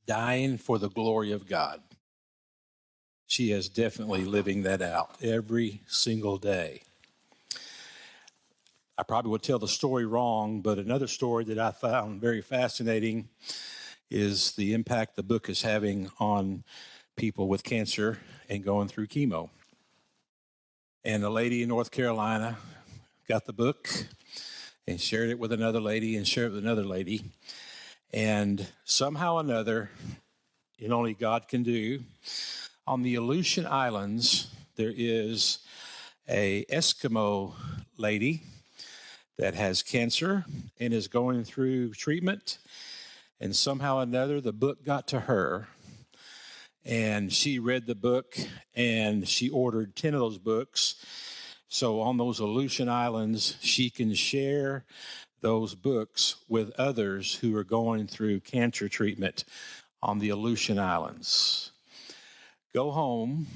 dying for the glory of God. She is definitely living that out every single day. I probably would tell the story wrong, but another story that I found very fascinating is the impact the book is having on people with cancer and going through chemo. And a lady in North Carolina got the book and shared it with another lady and shared it with another lady. And somehow or another, and only God can do, on the Aleutian Islands, there is a Eskimo lady that has cancer and is going through treatment. And somehow or another, the book got to her. And she read the book, and she ordered 10 of those books. So on those Aleutian Islands, she can share those books with others who are going through cancer treatment on the Aleutian Islands. Go home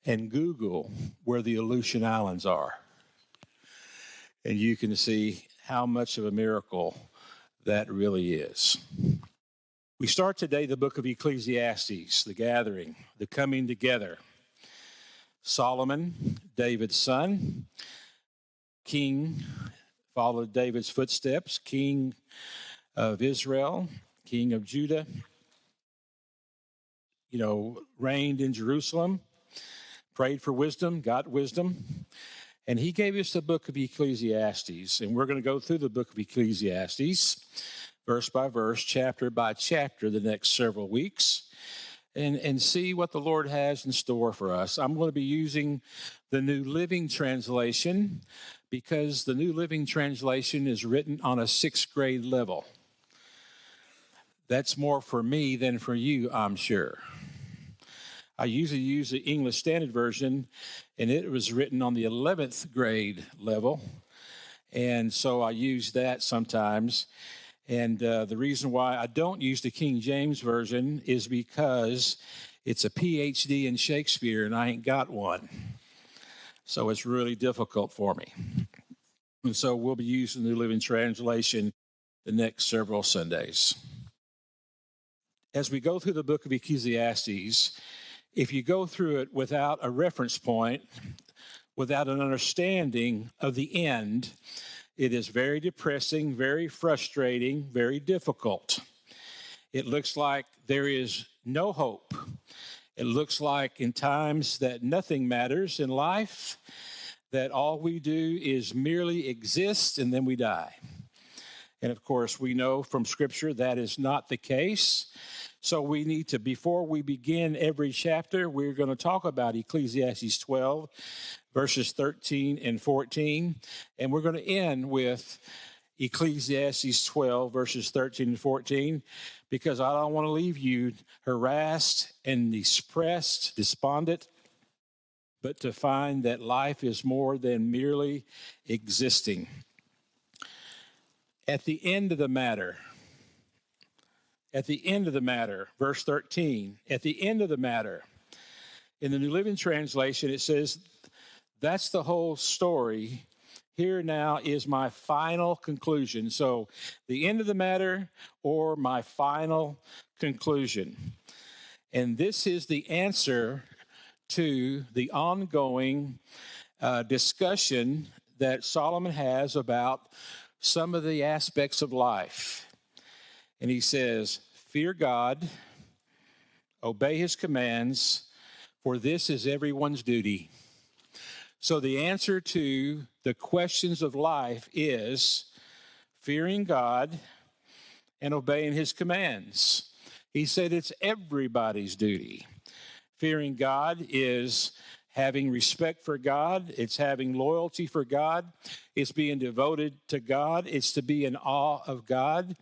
and Google where the Aleutian Islands are. And you can see how much of a miracle that really is. We start today the book of Ecclesiastes, the gathering, the coming together. Solomon, David's son, king, followed David's footsteps, king of Israel, king of Judah, reigned in Jerusalem, prayed for wisdom, got wisdom, and he gave us the book of Ecclesiastes, and we're going to go through the book of Ecclesiastes, verse by verse, chapter by chapter, the next several weeks, and see what the Lord has in store for us. I'm going to be using the New Living Translation because the New Living Translation is written on a 6th grade level. That's more for me than for you, I'm sure. I usually use the English Standard Version, and it was written on the 11th grade level, and so I use that sometimes. And the reason why I don't use the King James Version is because it's a PhD in Shakespeare, and I ain't got one. So it's really difficult for me. And so we'll be using the New Living Translation the next several Sundays. As we go through the book of Ecclesiastes, if you go through it without a reference point, without an understanding of the end, it is very depressing, very frustrating, very difficult. It looks like there is no hope. It looks like in times that nothing matters in life, that all we do is merely exist and then we die. And of course, we know from Scripture that is not the case. So we need to, before we begin every chapter, we're going to talk about Ecclesiastes 12, verses 13 and 14. And we're going to end with Ecclesiastes 12, verses 13 and 14, because I don't want to leave you harassed and depressed, despondent, but to find that life is more than merely existing. At the end of the matter, verse 13, at the end of the matter, in the New Living Translation, it says, that's the whole story. Here now is my final conclusion. So the end of the matter or my final conclusion. And this is the answer to the ongoing discussion that Solomon has about some of the aspects of life. And he says, fear God, obey his commands, for this is everyone's duty. So the answer to the questions of life is fearing God and obeying his commands. He said it's everybody's duty. Fearing God is having respect for God. It's having loyalty for God. It's being devoted to God. It's to be in awe of God.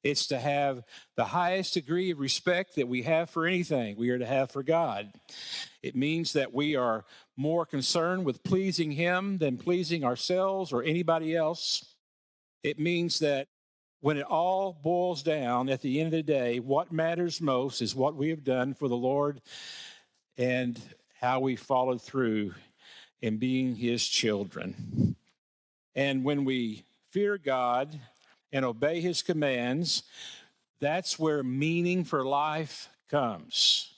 It's to have the highest degree of respect that we have for anything we are to have for God. It means that we are more concerned with pleasing him than pleasing ourselves or anybody else. It means that when it all boils down at the end of the day, what matters most is what we have done for the Lord and how we followed through in being his children. And when we fear God and obey his commands, That's where meaning for life comes.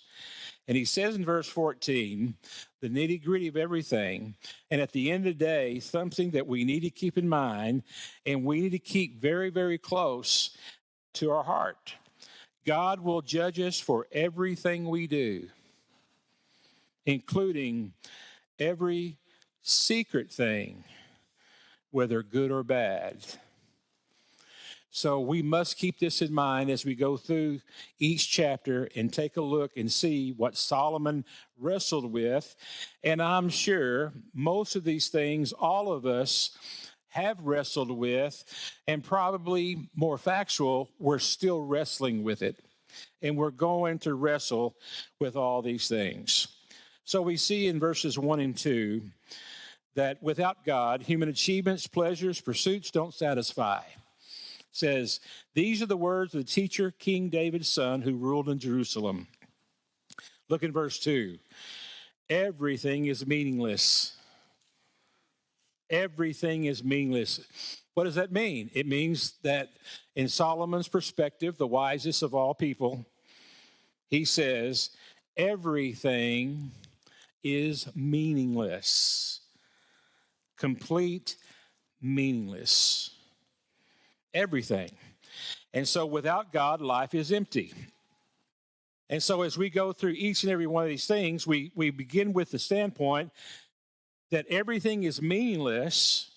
And he says in verse 14, the nitty-gritty of everything, and at the end of the day, something that we need to keep in mind, and we need to keep very, very close to our heart. God will judge us for everything we do, including every secret thing, whether good or bad. So we must keep this in mind as we go through each chapter and take a look and see what Solomon wrestled with. And I'm sure most of these things, all of us have wrestled with, and probably more factual, we're still wrestling with it. And we're going to wrestle with all these things. So we see in verses 1 and 2 that without God, human achievements, pleasures, pursuits don't satisfy. Says, these are the words of the teacher, King David's son, who ruled in Jerusalem. Look in verse 2. Everything is meaningless. Everything is meaningless. What does that mean? It means that in Solomon's perspective, the wisest of all people, he says, everything is meaningless. Complete meaningless. Everything. And so without God, life is empty. And so as we go through each and every one of these things, we begin with the standpoint that everything is meaningless,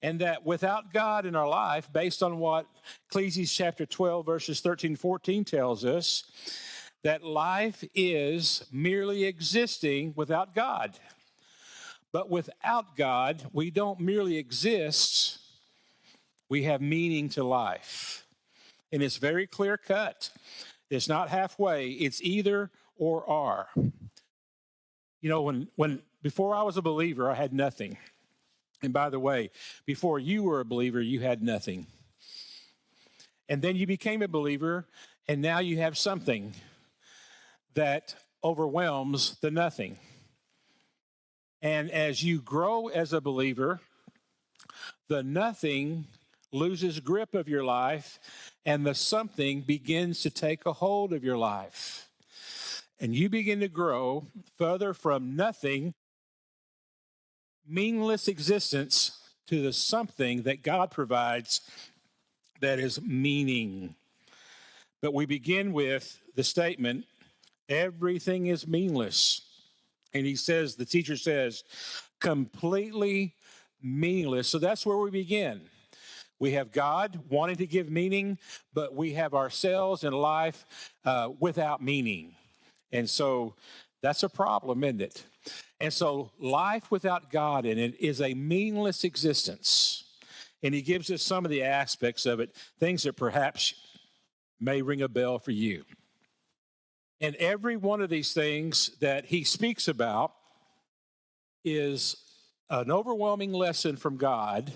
and that without God in our life, based on what Ecclesiastes chapter 12, verses 13 and 14 tells us, that life is merely existing without God. But without God, we don't merely exist, we have meaning to life. And it's very clear cut. It's not halfway. It's either or are. You know, when before I was a believer, I had nothing. And by the way, before you were a believer, you had nothing. And then you became a believer, and now you have something that overwhelms the nothing. And as you grow as a believer, the nothing loses grip of your life, and the something begins to take a hold of your life. And you begin to grow further from nothing, meaningless existence, to the something that God provides that is meaning. But we begin with the statement, everything is meaningless. And he says, the teacher says, completely meaningless. So that's where we begin. We have God wanting to give meaning, but we have ourselves in life without meaning. And so that's a problem, isn't it? And so life without God in it is a meaningless existence. And he gives us some of the aspects of it, things that perhaps may ring a bell for you. And every one of these things that he speaks about is an overwhelming lesson from God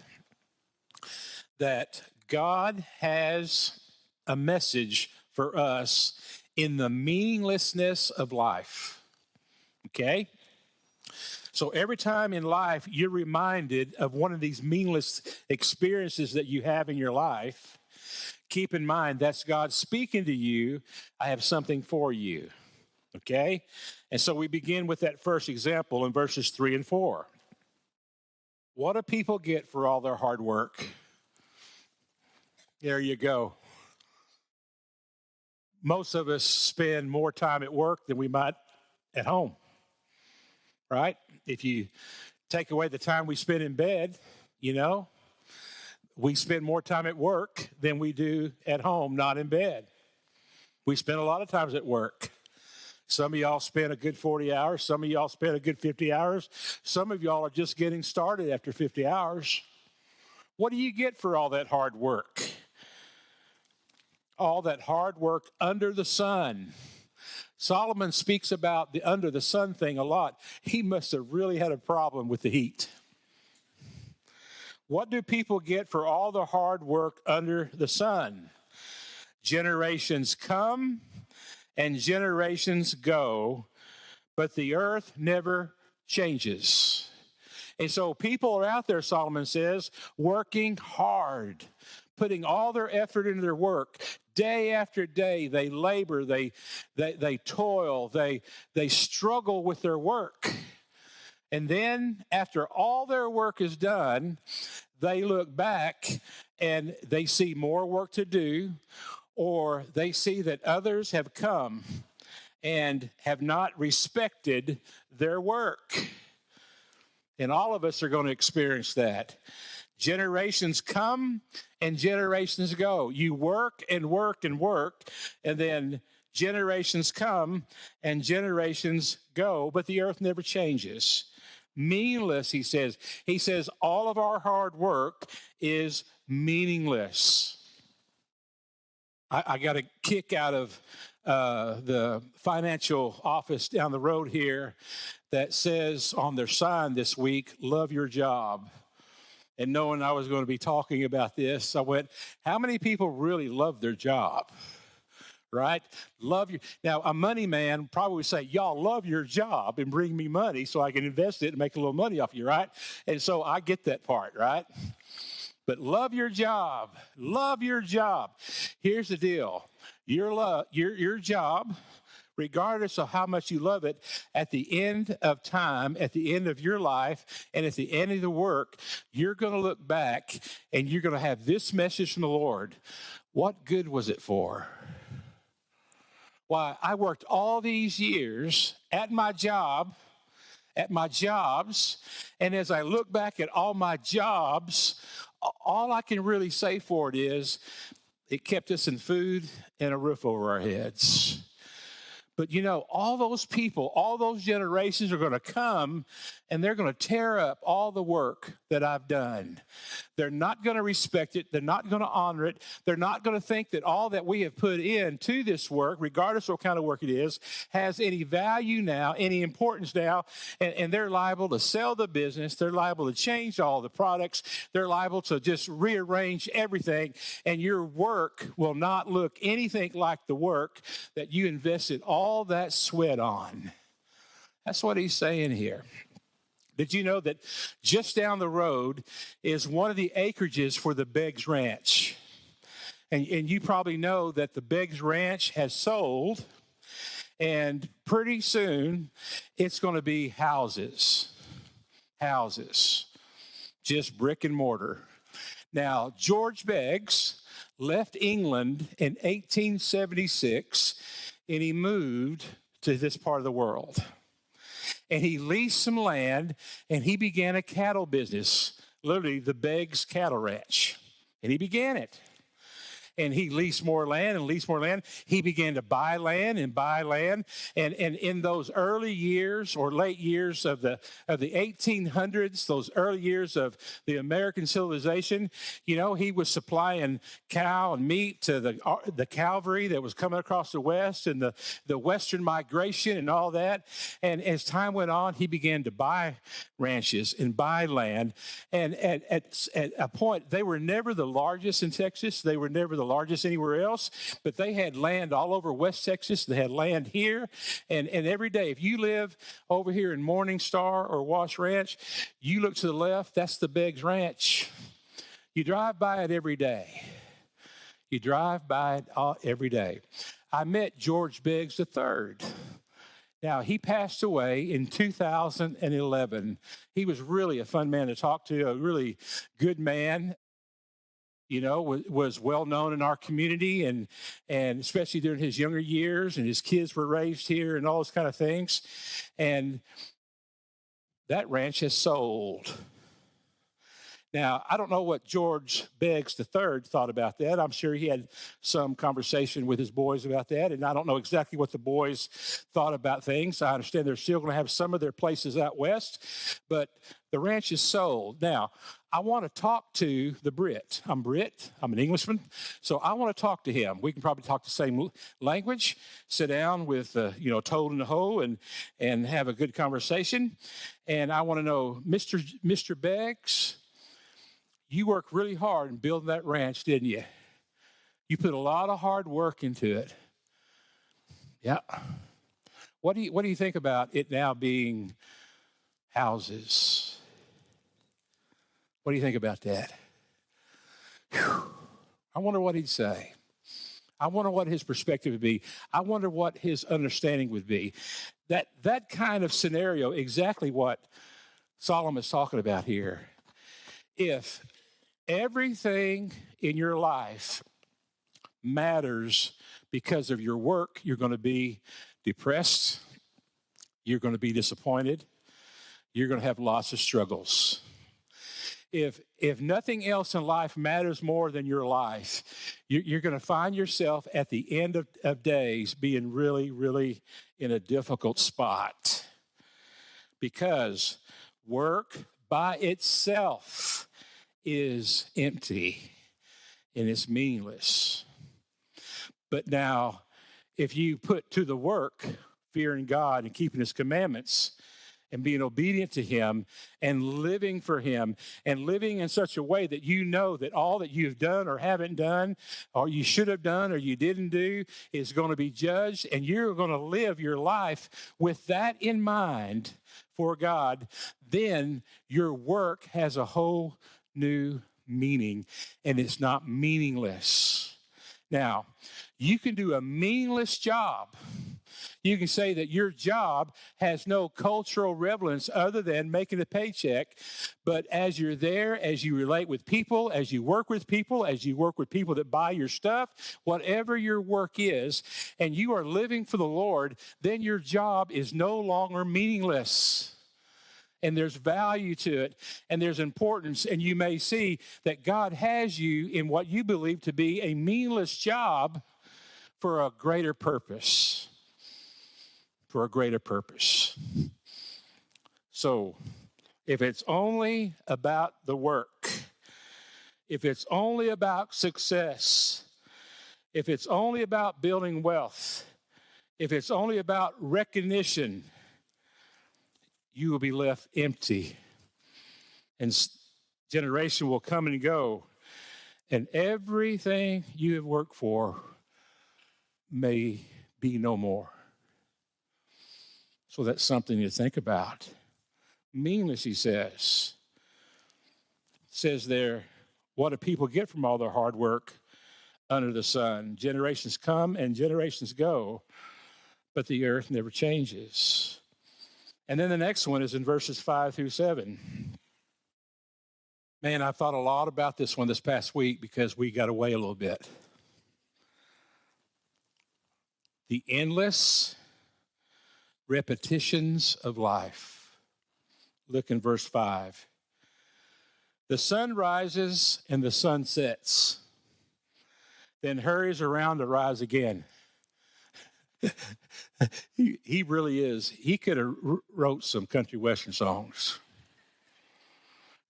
that God has a message for us in the meaninglessness of life. Okay? So every time in life you're reminded of one of these meaningless experiences that you have in your life, keep in mind that's God speaking to you. I have something for you. Okay? And so we begin with that first example in verses 3 and 4. What do people get for all their hard work? There you go. Most of us spend more time at work than we might at home, right? If you take away the time we spend in bed, we spend more time at work than we do at home, not in bed. We spend a lot of times at work. Some of y'all spend a good 40 hours. Some of y'all spend a good 50 hours. Some of y'all are just getting started after 50 hours. What do you get for all that hard work? All that hard work under the sun. Solomon speaks about the under the sun thing a lot. He must have really had a problem with the heat. What do people get for all the hard work under the sun? Generations come and generations go, but the earth never changes. And so people are out there, Solomon says, working hard, putting all their effort into their work. Day after day, they labor, they toil, they struggle with their work. And then after all their work is done, they look back and they see more work to do, or they see that others have come and have not respected their work. And all of us are going to experience that. Generations come and generations go. You work and work and work, and then generations come and generations go, but the earth never changes. Meaningless, he says. He says all of our hard work is meaningless. I got a kick out of the financial office down the road here that says on their sign this week, love your job. And knowing I was going to be talking about this, I went, how many people really love their job? Right? Love your. Now, a money man probably would say, y'all love your job and bring me money so I can invest it and make a little money off you, right? And so I get that part, right? But love your job. Love your job. Here's the deal. Your job, regardless of how much you love it, at the end of time, at the end of your life, and at the end of the work, you're going to look back and you're going to have this message from the Lord. What good was it for? Why, I worked all these years at my job, at my jobs, and as I look back at all my jobs, all I can really say for it is it kept us in food and a roof over our heads. But you know, all those people, all those generations are going to come and they're going to tear up all the work that I've done. They're not going to respect it. They're not going to honor it. They're not going to think that all that we have put into this work, regardless of what kind of work it is, has any value now, any importance now. And they're liable to sell the business. They're liable to change all the products. They're liable to just rearrange everything. And your work will not look anything like the work that you invested all that sweat on. That's what he's saying here. Did you know that just down the road is one of the acreages for the Beggs Ranch? And you probably know that the Beggs Ranch has sold, and pretty soon it's going to be houses, just brick and mortar. Now, George Beggs left England in 1876, and he moved to this part of the world. And he leased some land, and he began a cattle business, literally the Beggs Cattle Ranch. And he began it. And he leased more land and leased more land. He began to buy land and buy land. And in those early years or late years of the 1800s, those early years of the American civilization, you know, he was supplying cow and meat to the cavalry that was coming across the West and the Western migration and all that. And as time went on, he began to buy ranches and buy land. And at a point, they were never the largest in Texas. They were never the largest anywhere else, but they had land all over West Texas. They had land here, and every day, if you live over here in Morningstar or Wash Ranch, you look to the left, that's the Beggs Ranch. You drive by it every day. You drive by it every day. I met George Beggs III. Now, he passed away in 2011. He was really a fun man to talk to, a really good man. You know, was well known in our community, and especially during his younger years, and his kids were raised here and all those kind of things. And that ranch has sold. Now, I don't know what George Beggs III thought about that. I'm sure he had some conversation with his boys about that, and I don't know exactly what the boys thought about things. I understand they're still going to have some of their places out west, but the ranch is sold. Now, I want to talk to the Brit. I'm Brit. I'm an Englishman. So I want to talk to him. We can probably talk the same language, sit down with, toad in the hoe and have a good conversation. And I want to know, Mr. Beggs, you worked really hard in building that ranch, didn't you? You put a lot of hard work into it. Yeah. What do you think about it now being houses? What do you think about that? Whew. I wonder what he'd say. I wonder what his perspective would be. I wonder what his understanding would be. That kind of scenario, exactly what Solomon's talking about here. If everything in your life matters because of your work, you're going to be depressed. You're going to be disappointed. You're going to have lots of struggles. If nothing else in life matters more than your life, you're going to find yourself at the end of days being really, really in a difficult spot. Because work by itself is empty and it's meaningless. But now, if you put to the work fearing God and keeping his commandments, and being obedient to him and living for him and living in such a way that you know that all that you've done or haven't done or you should have done or you didn't do is going to be judged, and you're going to live your life with that in mind for God, then your work has a whole new meaning and it's not meaningless. Now, you can do a meaningless job. You can say that your job has no cultural relevance other than making a paycheck. But as you're there, as you relate with people, as you work with people that buy your stuff, whatever your work is, and you are living for the Lord, then your job is no longer meaningless. And there's value to it, and there's importance, and you may see that God has you in what you believe to be a meaningless job for a greater purpose. For a greater purpose. So, if it's only about the work, if it's only about success, if it's only about building wealth, if it's only about recognition, you will be left empty. And generation will come and go, and everything you have worked for may be no more. So that's something to think about. Meaningless, he says. It says there, what do people get from all their hard work under the sun? Generations come and generations go, but the earth never changes. And then the next one is in verses 5 through 7. Man, I thought a lot about this one this past week because we got away a little bit. The endless repetitions of life. Look in verse 5. The sun rises and the sun sets, then hurries around to rise again. He really is. He could have wrote some country western songs.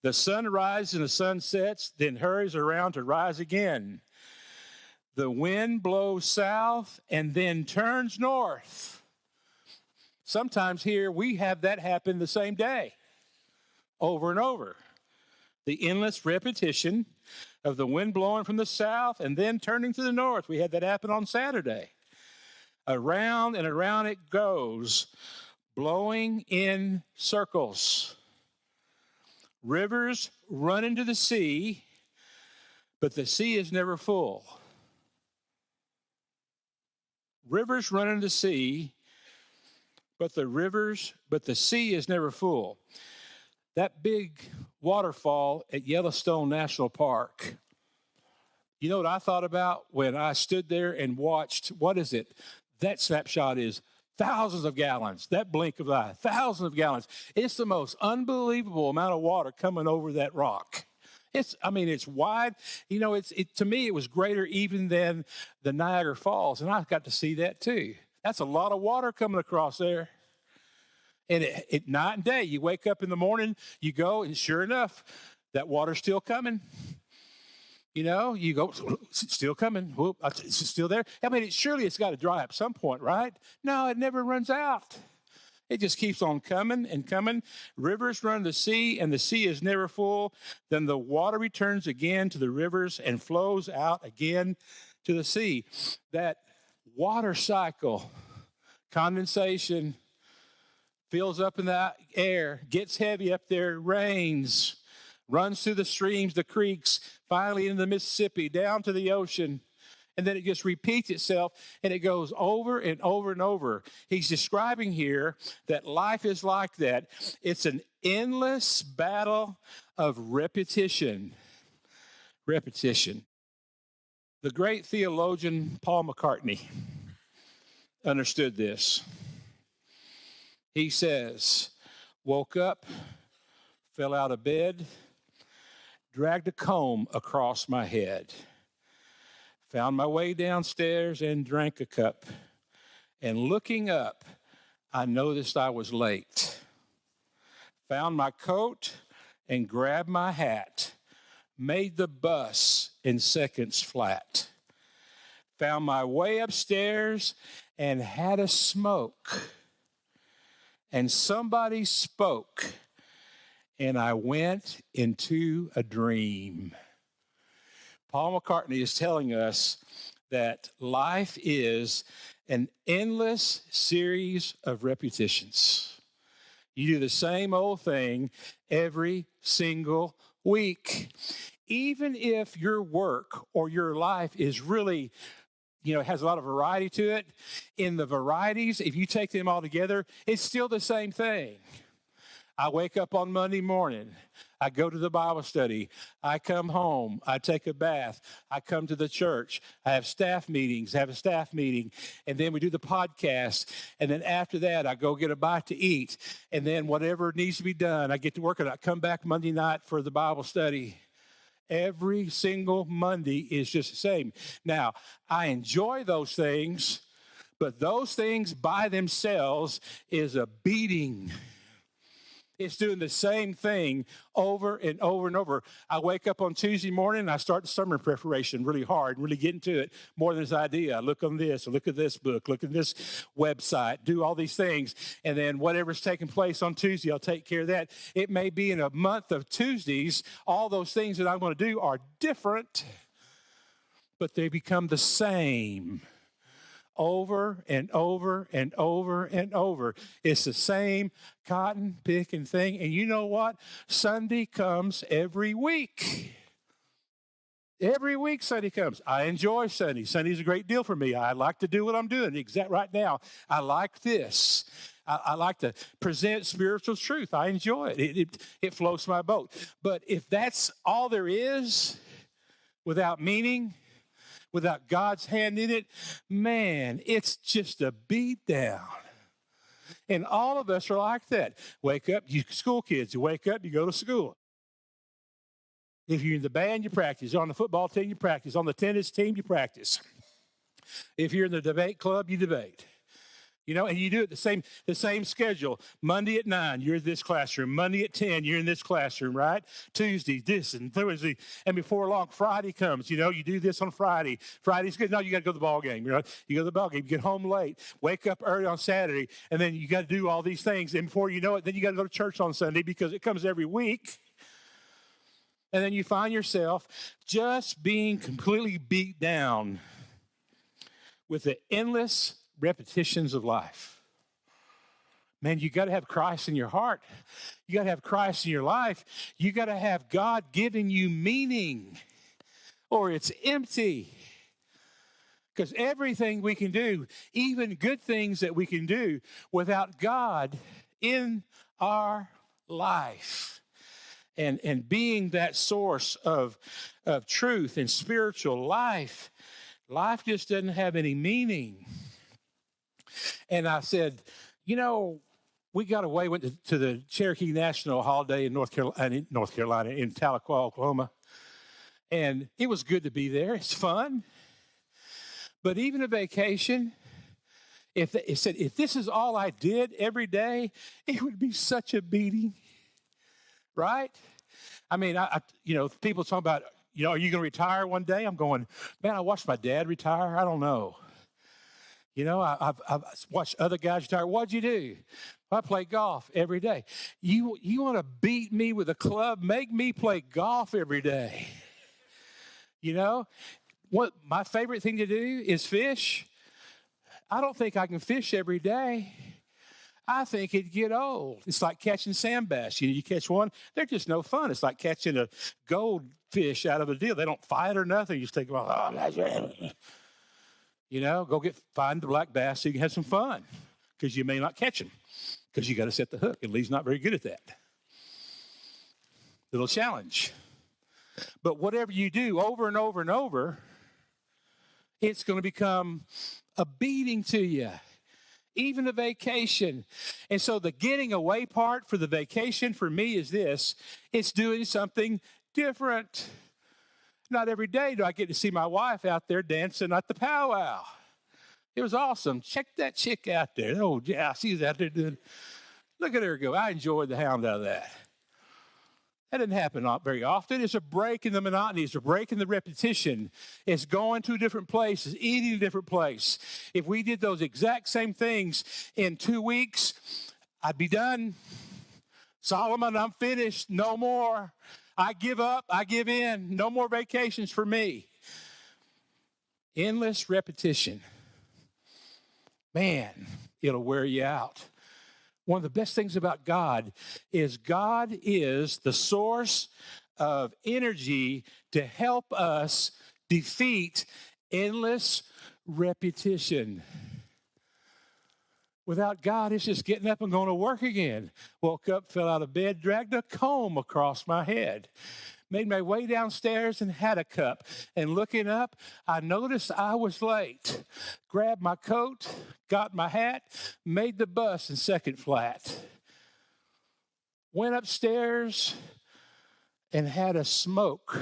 The sun rises and the sun sets, then hurries around to rise again. The wind blows south and then turns north. Sometimes here we have that happen the same day, over and over. The endless repetition of the wind blowing from the south and then turning to the north. We had that happen on Saturday. Around and around it goes, blowing in circles. Rivers run into the sea, but the sea is never full. Rivers run into the sea, but the sea is never full. That big waterfall at Yellowstone National Park, you know what I thought about when I stood there and watched, what is it? That snapshot is thousands of gallons, that blink of the eye, thousands of gallons. It's the most unbelievable amount of water coming over that rock. It's wide. You know, to me, it was greater even than the Niagara Falls, and I got to see that too. That's a lot of water coming across there. And at night and day, you wake up in the morning, you go, and sure enough, that water's still coming. You know, you go, it's still coming. Whoop, it's still there. I mean, surely it's got to dry up some point, right? No, it never runs out. It just keeps on coming and coming. Rivers run to the sea, and the sea is never full. Then the water returns again to the rivers and flows out again to the sea. That water cycle, condensation, fills up in the air, gets heavy up there, rains, runs through the streams, the creeks, finally into the Mississippi, down to the ocean. And then it just repeats itself, and it goes over and over and over. He's describing here that life is like that. It's an endless battle of repetition. Repetition. The great theologian Paul McCartney understood this. He says, woke up, fell out of bed, dragged a comb across my head, found my way downstairs and drank a cup. And looking up, I noticed I was late. Found my coat and grabbed my hat. Made the bus in seconds flat. Found my way upstairs and had a smoke. And somebody spoke, and I went into a dream. Paul McCartney is telling us that life is an endless series of repetitions. You do the same old thing every single week. Even if your work or your life is really, has a lot of variety to it, in the varieties, if you take them all together, it's still the same thing. I wake up on Monday morning. I go to the Bible study. I come home. I take a bath. I come to the church. I have staff meetings. Have a staff meeting. And then we do the podcast. And then after that, I go get a bite to eat. And then whatever needs to be done, I get to work on it. I come back Monday night for the Bible study. Every single Monday is just the same. Now, I enjoy those things, but those things by themselves is a beating. It's doing the same thing over and over and over. I wake up on Tuesday morning and I start the sermon preparation really hard, really get into it more than this idea. I look on this, I look at this book, look at this website, do all these things. And then whatever's taking place on Tuesday, I'll take care of that. It may be in a month of Tuesdays, all those things that I'm going to do are different, but they become the same. Over and over and over and over. It's the same cotton picking thing. And you know what? Sunday comes every week. Every week Sunday comes. I enjoy Sunday. Sunday's a great deal for me. I like to do what I'm doing. Right now, I like this. I like to present spiritual truth. I enjoy it. It floats my boat. But if that's all there is, without meaning, without God's hand in it, man, it's just a beat down. And all of us are like that. Wake up, you school kids, you wake up, you go to school. If you're in the band, you practice. On the football team, you practice. On the tennis team, you practice. If you're in the debate club, you debate. And you do it the same schedule. Monday at 9, you're in this classroom. Monday at 10, you're in this classroom, right? Tuesday, this, and Thursday. And before long, Friday comes. You do this on Friday. Friday's good. No, you got to go to the ball game. You go to the ball game. You get home late. Wake up early on Saturday. And then you got to do all these things. And before you know it, then you got to go to church on Sunday because it comes every week. And then you find yourself just being completely beat down with the endless repetitions of life. Man, you got to have Christ in your heart. You got to have Christ in your life. You got to have God giving you meaning, or it's empty. Because everything we can do, even good things that we can do without God in our life and being that source of truth and spiritual life, life just doesn't have any meaning. And I said, we got away, went to the Cherokee National Holiday in North Carolina, in Tahlequah, Oklahoma. And it was good to be there. It's fun. But even a vacation, if this is all I did every day, it would be such a beating, right? I mean, people talk about, are you going to retire one day? I'm going, man, I watched my dad retire. I don't know. I've watched other guys retire. What'd you do? I play golf every day. You want to beat me with a club? Make me play golf every day. What my favorite thing to do is fish. I don't think I can fish every day. I think it'd get old. It's like catching sand bass. You catch one, they're just no fun. It's like catching a goldfish out of a deal. They don't fight or nothing. You just take them out. Go find the black bass so you can have some fun, because you may not catch them because you got to set the hook, and Lee's not very good at that. Little challenge. But whatever you do over and over and over, it's going to become a beating to you, even a vacation. And so the getting away part for the vacation for me is this: it's doing something different. Not every day do I get to see my wife out there dancing at the powwow. It was awesome. Check that chick out there. Oh, yeah, she's out there doing, look at her go. I enjoyed the hound out of that. That didn't happen not very often. It's a break in the monotony. It's a break in the repetition. It's going to different places, eating a different place. If we did those exact same things in 2 weeks, I'd be done. Solomon, I'm finished. No more. I give up. I give in. No more vacations for me. Endless repetition. Man, it'll wear you out. One of the best things about God is the source of energy to help us defeat endless repetition. Without God, it's just getting up and going to work again. Woke up, fell out of bed, dragged a comb across my head. Made my way downstairs and had a cup. And looking up, I noticed I was late. Grabbed my coat, got my hat, made the bus in second flat. Went upstairs and had a smoke.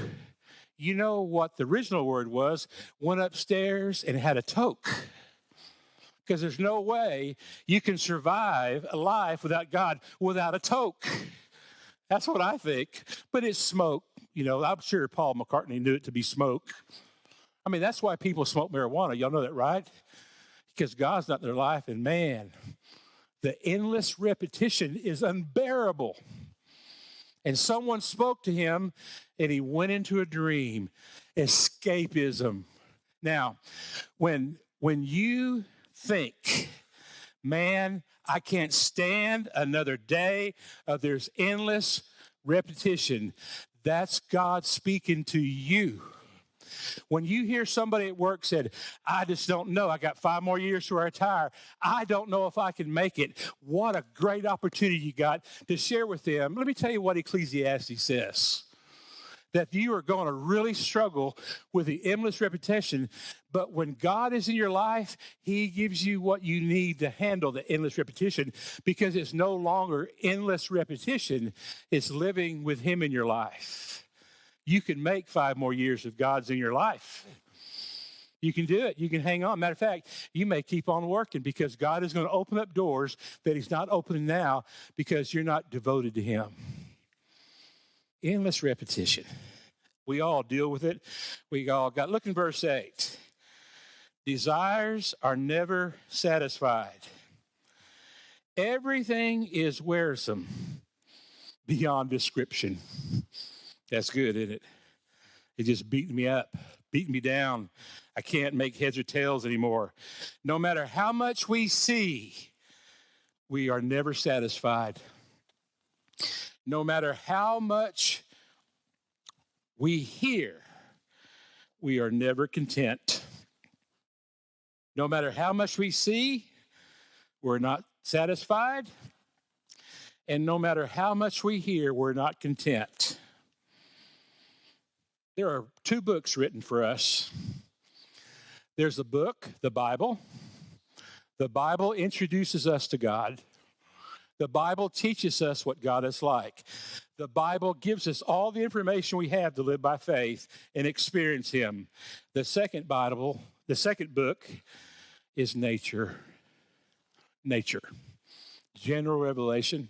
You know what the original word was? Went upstairs and had a toke. Because there's no way you can survive a life without God without a toke. That's what I think. But it's smoke. I'm sure Paul McCartney knew it to be smoke. I mean, that's why people smoke marijuana. Y'all know that, right? Because God's not in their life. And man, the endless repetition is unbearable. And someone spoke to him, and he went into a dream. Escapism. Now, when you think, man, I can't stand another day of there's endless repetition, that's God speaking to you. When you hear somebody at work said, I just don't know, I got 5 more years to retire, I don't know if I can make it, what a great opportunity you got to share with them. Let me tell you what Ecclesiastes says. That you are going to really struggle with the endless repetition, but when God is in your life, he gives you what you need to handle the endless repetition, because it's no longer endless repetition, it's living with him in your life. You can make 5 more years if God's in your life. You can do it. You can hang on. Matter of fact, you may keep on working, because God is going to open up doors that he's not opening now because you're not devoted to him. Endless repetition. We all deal with it. We all got, look in verse 8. Desires are never satisfied. Everything is wearisome beyond description. That's good, isn't it? It just beating me up, beating me down. I can't make heads or tails anymore. No matter how much we see, we are never satisfied. No matter how much we hear, we are never content. No matter how much we see, we're not satisfied. And no matter how much we hear, we're not content. There are 2 books written for us. There's a book, the Bible. The Bible introduces us to God. The Bible teaches us what God is like. The Bible gives us all the information we have to live by faith and experience him. The second book is nature. Nature. General revelation.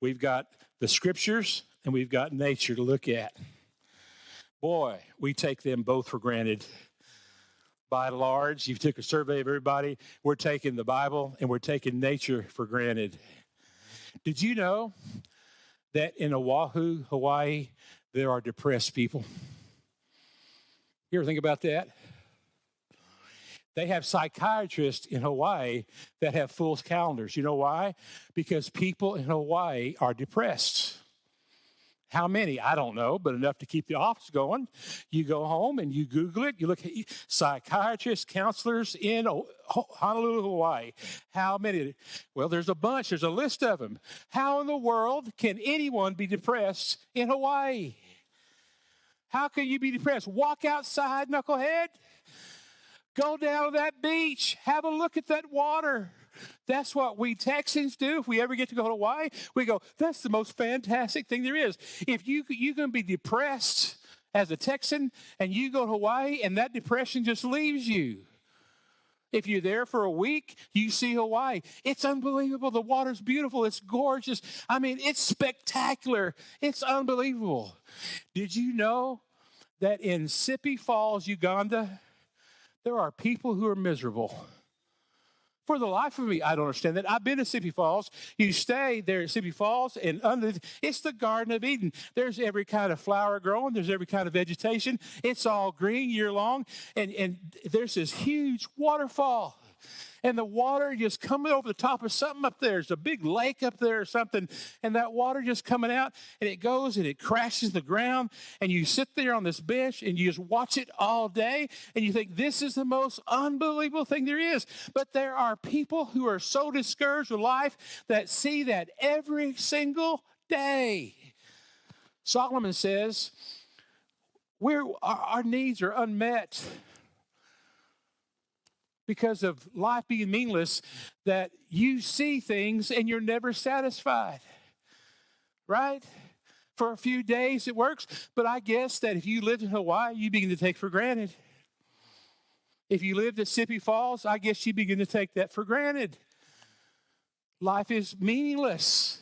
We've got the scriptures and we've got nature to look at. Boy, we take them both for granted. By and large, you took a survey of everybody, we're taking the Bible and we're taking nature for granted. Did you know that in Oahu, Hawaii, there are depressed people? You ever think about that? They have psychiatrists in Hawaii that have full calendars. You know why? Because people in Hawaii are depressed. How many? I don't know, but enough to keep the office going. You go home and you Google it. You look at psychiatrists, counselors in Honolulu, Hawaii. How many? Well, there's a bunch. There's a list of them. How in the world can anyone be depressed in Hawaii? How can you be depressed? Walk outside, knucklehead. Go down to that beach. Have a look at that water. That's what we Texans do. If we ever get to go to Hawaii, we go, that's the most fantastic thing there is. If you're going to be depressed as a Texan and you go to Hawaii and that depression just leaves you. If you're there for a week, you see Hawaii. It's unbelievable. The water's beautiful. It's gorgeous. I mean, it's spectacular. It's unbelievable. Did you know that in Sipi Falls, Uganda, there are people who are miserable? For the life of me, I don't understand that. I've been to Sipi Falls. You stay there at Sipi Falls, and it's the Garden of Eden. There's every kind of flower growing. There's every kind of vegetation. It's all green year long, and there's this huge waterfall. And the water just coming over the top of something up there. There's a big lake up there or something, and that water just coming out, and it goes and it crashes the ground, and you sit there on this bench, and you just watch it all day, and you think, this is the most unbelievable thing there is. But there are people who are so discouraged with life that see that every single day. Solomon says, our needs are unmet because of life being meaningless, that you see things and you're never satisfied, right? For a few days it works, but I guess that if you lived in Hawaii, you begin to take for granted. If you lived at Sipi Falls, I guess you begin to take that for granted. Life is meaningless.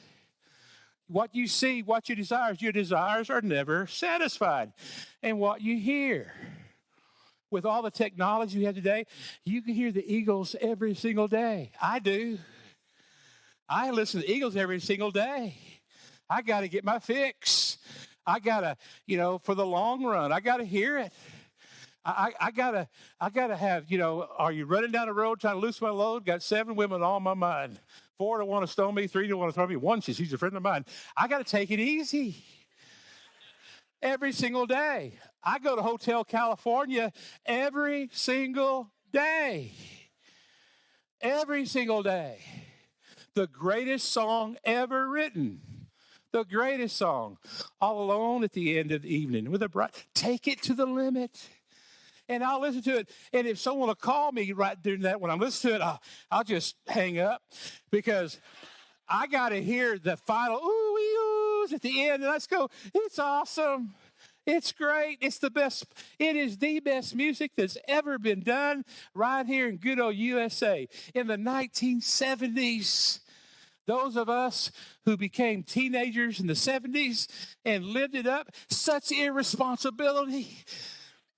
What you see, what your desires are never satisfied. And what you hear. With all the technology we have today, you can hear the Eagles every single day. I do. I listen to the Eagles every single day. I got to get my fix. I got to, for the long run, I got to hear it. I got to have, are you running down the road trying to loosen my load? Got 7 women on my mind. 4 that want to stone me, 3 that want to throw me. 1 says she's a friend of mine. I got to take it easy. Every single day. I go to Hotel California every single day. Every single day. The greatest song ever written. The greatest song. All alone at the end of the evening with a bright. Take it to the limit. And I'll listen to it. And if someone will call me right during that, when I'm listening to it, I'll just hang up because I got to hear the final ooh-ee-oohs at the end. And let's go. It's awesome. It's great. It's the best. It is the best music that's ever been done right here in good old USA. In the 1970s, those of us who became teenagers in the 70s and lived it up, such irresponsibility.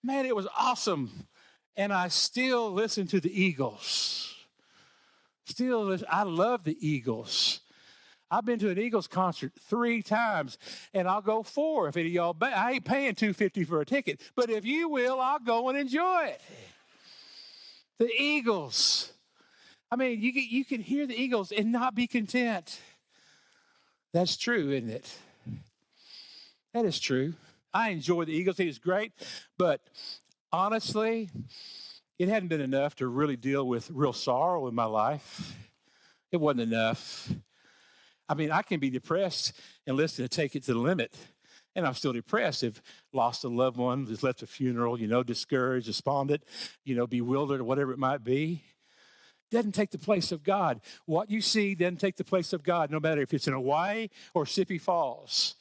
Man, it was awesome. And I still listen to the Eagles. I love the Eagles. I've been to an Eagles concert 3 times, and I'll go 4 if any of y'all. I ain't paying $250 for a ticket, but if you will, I'll go and enjoy it. The Eagles. I mean, you can hear the Eagles and not be content. That's true, isn't it? That is true. I enjoy the Eagles. It is great, but honestly, it hadn't been enough to really deal with real sorrow in my life. It wasn't enough. I mean, I can be depressed and listen to Take It to the Limit, and I'm still depressed. If lost a loved one, just left a funeral, discouraged, despondent, bewildered, or whatever it might be. Doesn't take the place of God. What you see doesn't take the place of God, no matter if it's in Hawaii or Sipi Falls.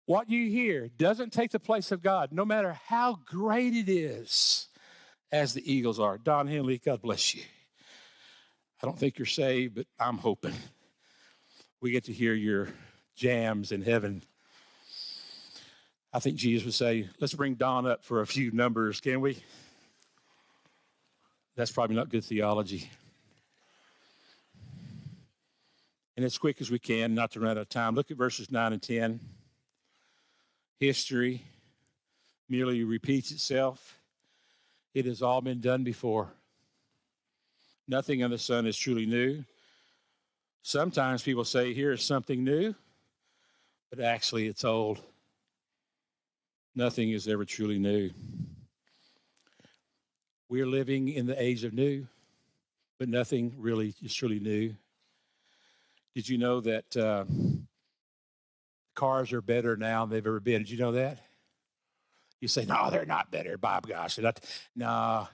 What you hear doesn't take the place of God, no matter how great it is, as the Eagles are. Don Henley, God bless you. I don't think you're saved, but I'm hoping we get to hear your jams in heaven. I think Jesus would say, let's bring Don up for a few numbers, can we? That's probably not good theology. And as quick as we can, not to run out of time, look at verses 9 and 10. History merely repeats itself. It has all been done before. Nothing under the sun is truly new. Sometimes people say, here is something new, but actually it's old. Nothing is ever truly new. We're living in the age of new, but nothing really is truly new. Did you know that cars are better now than they've ever been? Did you know that? You say, no, they're not better, Bob, gosh. No,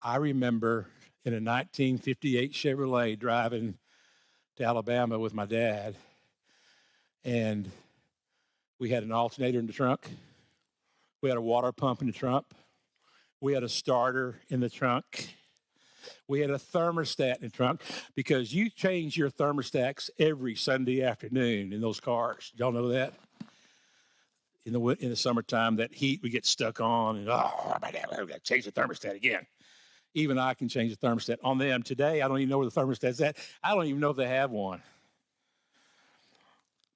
I remember in a 1958 Chevrolet driving to Alabama with my dad, and we had an alternator in the trunk. We had a water pump in the trunk. We had a starter in the trunk. We had a thermostat in the trunk because you change your thermostats every Sunday afternoon in those cars. Y'all know that? In the summertime, that heat would get stuck on, and my dad, we got to change the thermostat again. Even I can change the thermostat on them. Today, I don't even know where the thermostat's at. I don't even know if they have one.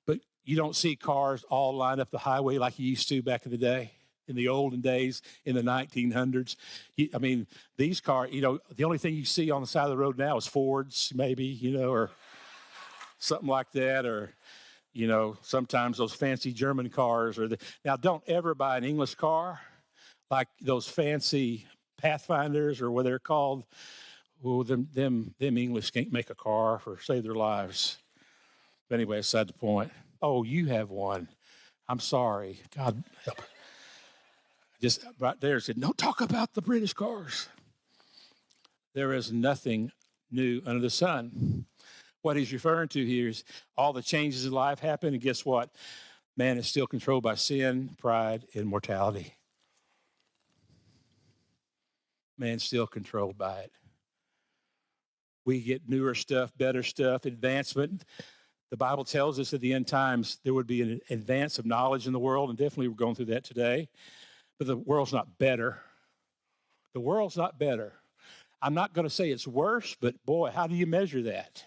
But you don't see cars all lined up the highway like you used to back in the day, in the olden days, in the 1900s. These cars, the only thing you see on the side of the road now is Fords, maybe, or something like that, or, sometimes those fancy German cars. Now, don't ever buy an English car like those fancy Pathfinders or what they're called. Oh, them English can't make a car or save their lives. But anyway, aside the point. Oh, you have one. I'm sorry. God help. Just right there said, don't talk about the British cars. There is nothing new under the sun. What he's referring to here is all the changes in life happen, and guess what? Man is still controlled by sin, pride, and mortality. Man's still controlled by it. We get newer stuff, better stuff, advancement. The Bible tells us at the end times there would be an advance of knowledge in the world, and definitely we're going through that today. But the world's not better. The world's not better. I'm not going to say it's worse, but boy, how do you measure that?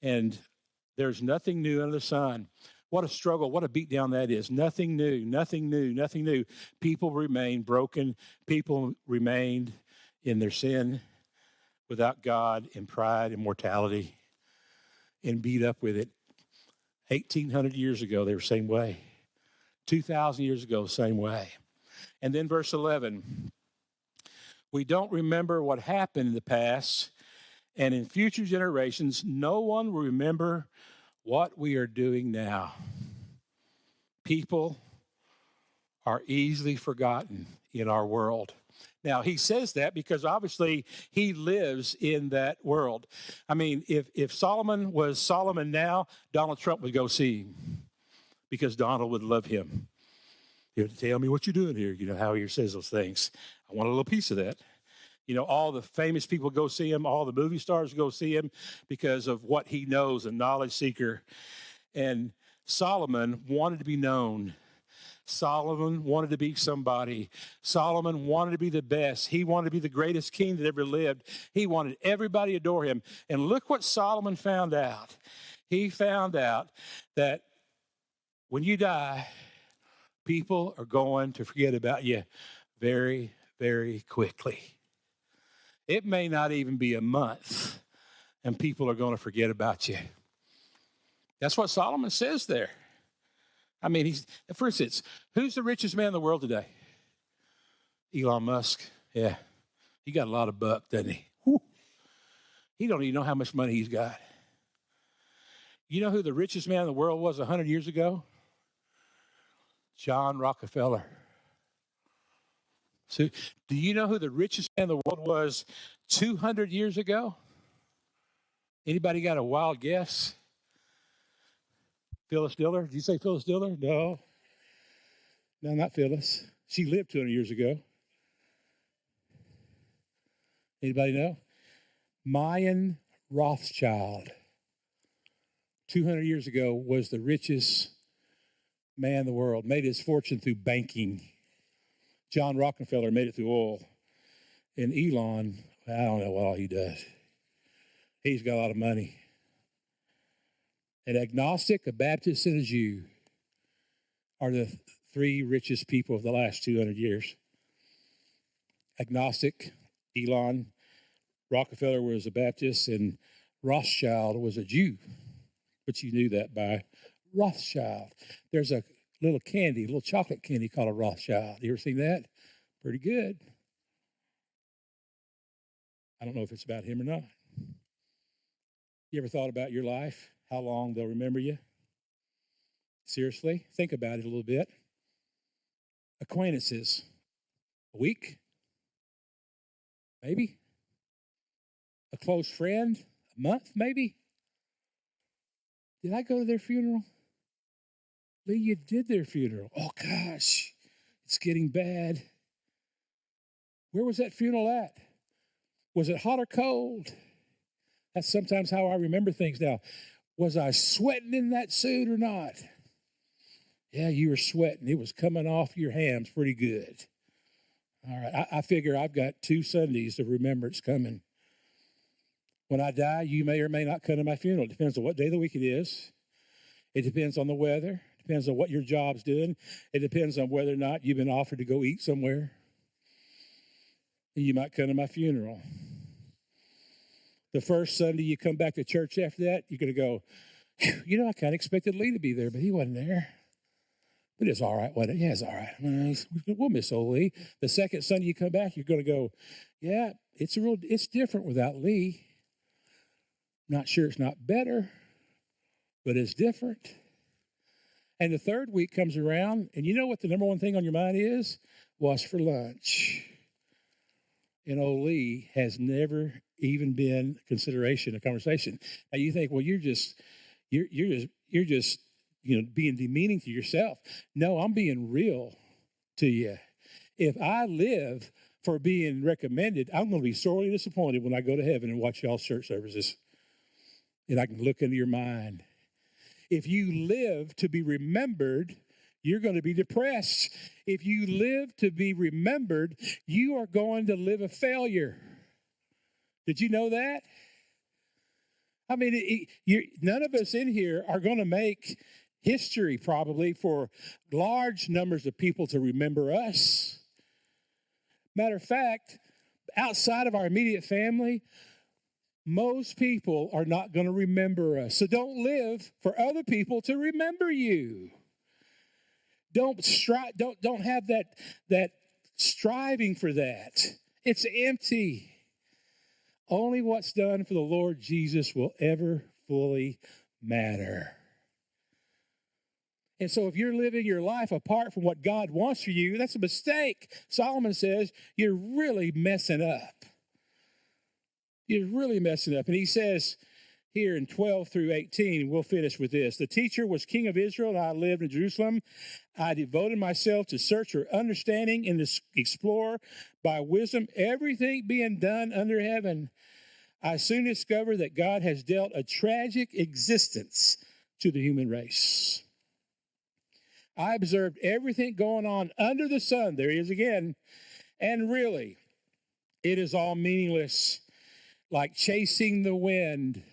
And there's nothing new under the sun. What a struggle, what a beatdown that is. Nothing new, nothing new, nothing new. People remain broken. People remained in their sin without God, in pride and mortality, and beat up with it. 1,800 years ago, they were the same way. 2,000 years ago, the same way. And then verse 11, we don't remember what happened in the past, and in future generations, no one will remember what we are doing now. People are easily forgotten in our world. Now, he says that because obviously he lives in that world. If Solomon was Solomon now, Donald Trump would go see him because Donald would love him. He would tell me what you're doing here. How he says those things. I want a little piece of that. All the famous people go see him. All the movie stars go see him because of what he knows, a knowledge seeker. And Solomon wanted to be known. Solomon wanted to be somebody. Solomon wanted to be the best. He wanted to be the greatest king that ever lived. He wanted everybody to adore him. And look what Solomon found out. He found out that when you die, people are going to forget about you very, very quickly. It may not even be a month, and people are going to forget about you. That's what Solomon says there. For instance, who's the richest man in the world today? Elon Musk. Yeah. He got a lot of buck, doesn't he? Whew. He don't even know how much money he's got. You know who the richest man in the world was 100 years ago? John Rockefeller. So, do you know who the richest man in the world was 200 years ago? Anybody got a wild guess? Phyllis Diller? Did you say Phyllis Diller? No. No, not Phyllis. She lived 200 years ago. Anybody know? Mayan Rothschild, 200 years ago, was the richest man in the world, made his fortune through banking. John Rockefeller made it through oil. And Elon, I don't know what all he does. He's got a lot of money. An agnostic, a Baptist, and a Jew are the three richest people of the last 200 years. agnostic. Elon Rockefeller was a Baptist, and Rothschild was a Jew. But you knew that by Rothschild. There's a little candy, a little chocolate candy called a Rothschild. You ever seen that? Pretty good. I don't know if it's about him or not. You ever thought about your life, how long they'll remember you? Seriously, think about it a little bit. Acquaintances, a week, maybe. A close friend, a month, maybe. Did I go to their funeral? Lee, you did their funeral. Oh, gosh, it's getting bad. Where was that funeral at? Was it hot or cold? That's sometimes how I remember things now. Was I sweating in that suit or not? Yeah, you were sweating. It was coming off your hams pretty good. All right, I figure I've got 2 Sundays of remembrance coming. When I die, you may or may not come to my funeral. It depends on what day of the week it is. It depends on the weather. It depends on what your job's doing. It depends on whether or not you've been offered to go eat somewhere. And you might come to my funeral. The first Sunday you come back to church after that, you're going to go, you know, I kind of expected Lee to be there, but he wasn't there. But it's all right, wasn't it? Yeah, it's all right. We'll miss old Lee. The second Sunday you come back, you're going to go, yeah, it's different without Lee. Not sure it's not better, but it's different. And the third week comes around, and you know what the number one thing on your mind is? What's for lunch? And old Lee has never even been consideration, a conversation. Now you think, well, you're just being demeaning to yourself. No, I'm being real to you. If I live for being recommended, I'm going to be sorely disappointed when I go to heaven and watch y'all's church services. And I can look into your mind. If you live to be remembered, you're going to be depressed. If you live to be remembered, you are going to live a failure. Did you know that? I mean, none of us in here are going to make history probably for large numbers of people to remember us. Matter of fact, outside of our immediate family, most people are not going to remember us. So don't live for other people to remember you. Don't have that striving for that. It's empty. Only what's done for the Lord Jesus will ever fully matter. And so if you're living your life apart from what God wants for you, that's a mistake. Solomon says you're really messing up. You're really messing up. And he says here in 12 through 18, we'll finish with this. The teacher was king of Israel, and I lived in Jerusalem. I devoted myself to search for understanding and to explore by wisdom everything being done under heaven. I soon discovered that God has dealt a tragic existence to the human race. I observed everything going on under the sun. There he is again. And really, it is all meaningless. Like chasing the wind.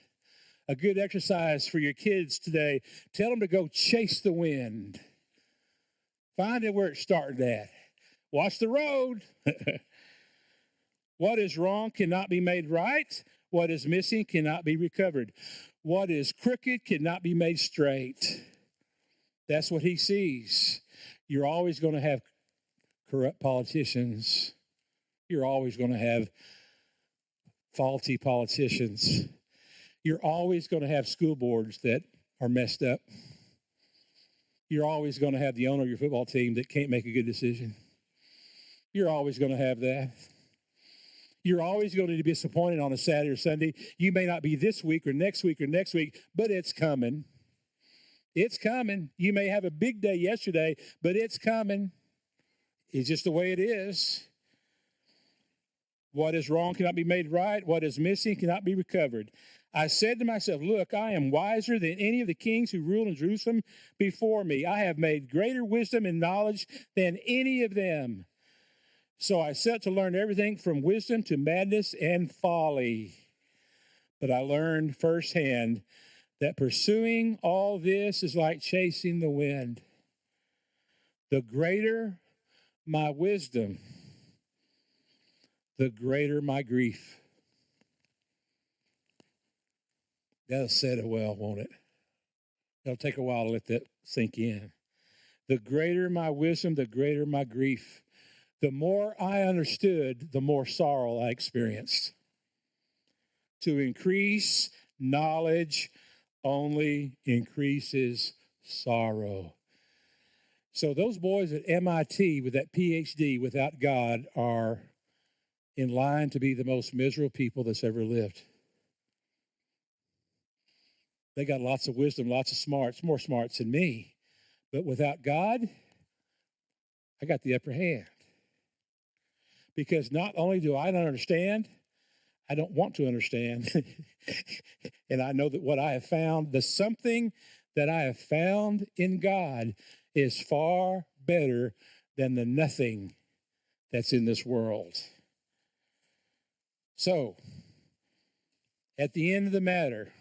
A good exercise for your kids today. Tell them to go chase the wind. Find out where it started at. Watch the road. What is wrong cannot be made right. What is missing cannot be recovered. What is crooked cannot be made straight. That's what he sees. You're always going to have corrupt politicians. You're always going to have faulty politicians. You're always going to have school boards that are messed up. You're always going to have the owner of your football team that can't make a good decision. You're always going to have that. You're always going to be disappointed on a Saturday or Sunday. You may not be this week or next week, but it's coming. It's coming. You may have a big day yesterday, but it's coming. It's just the way it is. What is wrong cannot be made right. What is missing cannot be recovered. I said to myself, look, I am wiser than any of the kings who ruled in Jerusalem before me. I have made greater wisdom and knowledge than any of them. So I set to learn everything from wisdom to madness and folly. But I learned firsthand that pursuing all this is like chasing the wind. The greater my wisdom, the greater my grief. That'll set it well, won't it? It'll take a while to let that sink in. The greater my wisdom, the greater my grief. The more I understood, the more sorrow I experienced. To increase knowledge only increases sorrow. So those boys at MIT with that PhD without God are in line to be the most miserable people that's ever lived. They got lots of wisdom, lots of smarts, more smarts than me. But without God, I got the upper hand. Because not only do I not understand, I don't want to understand. And I know that what I have found, the something that I have found in God is far better than the nothing that's in this world. So, at the end of the matter,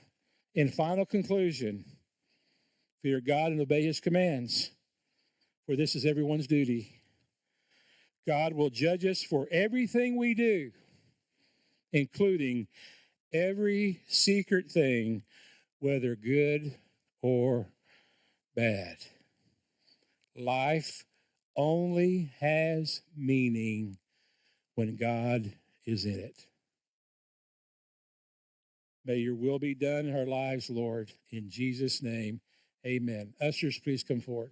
in final conclusion, fear God and obey his commands, for this is everyone's duty. God will judge us for everything we do, including every secret thing, whether good or bad. Life only has meaning when God is in it. May your will be done in our lives, Lord. In Jesus' name, amen. Ushers, please come forward.